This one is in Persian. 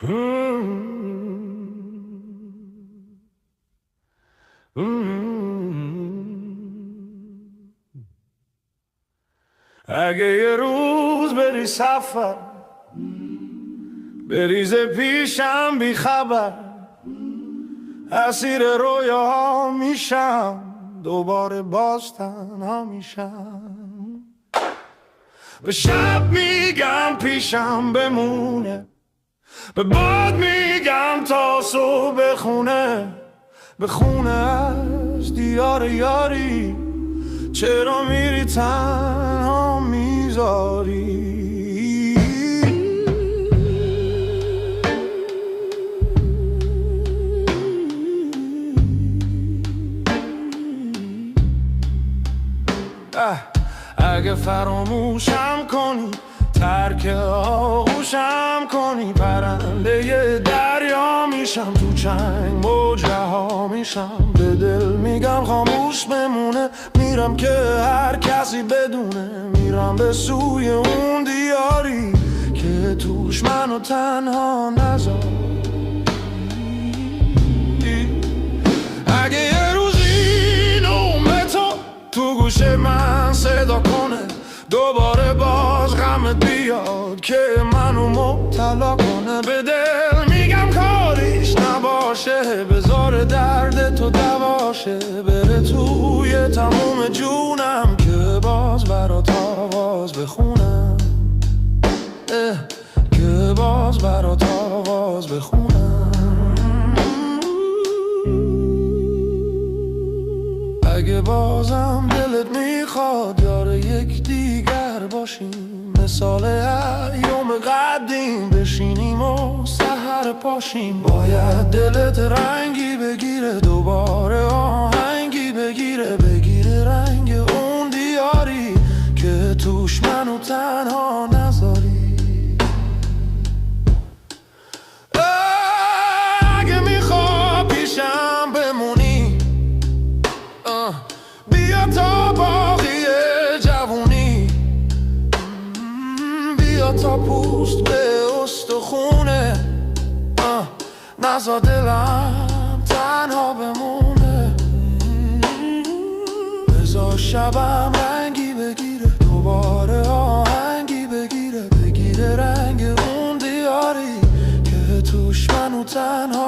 اگه یه روز بری سفر بریزه پیشم بی خبر، اسیر رویا میشم، دوباره باز تنها میشم. به شب میگم پیشم بمونه، به باد میگم تا صبح بخونه از دیار یاری. چرا میری تنها میذاری؟ اگه فراموشم کنی، ترک آغوشم کنی، پرنده ی دریا میشم، تو چنگ موجه ها میشم. به دل میگم خاموش بمونه، میرم که هر کسی بدونه، میرم به سوی اون دیاری که توش منو تنها نذاری. اگه یه روزی نوم تو گوش من صدا کنه، دوباره باز غمت بیاد که منو مبتلا کنه، به دل میگم کاریش نباشه، بذار درد تو دواشه، بره توی تموم جونم که باز برات آواز بخونم، که باز برات آواز بخونم. اگه بازم دلت میخواد یار یک دیگر باشیم، مثال ایام قدیم بشینیم و سحر پاشیم. باید دلت رنگی بگیره، دوباره آهنگی بگیره رنگ اون دیاری که توش منو تنها نذاری. اگه میخواد پیشم بمونی، بیا تا باقی جوونی، بیا تا پوست به استخونه، نزا دلم تنها بمونه. بذار شبم رنگی بگیره، دوباره آهنگی بگیره رنگ اون دیاری که توش منو تنها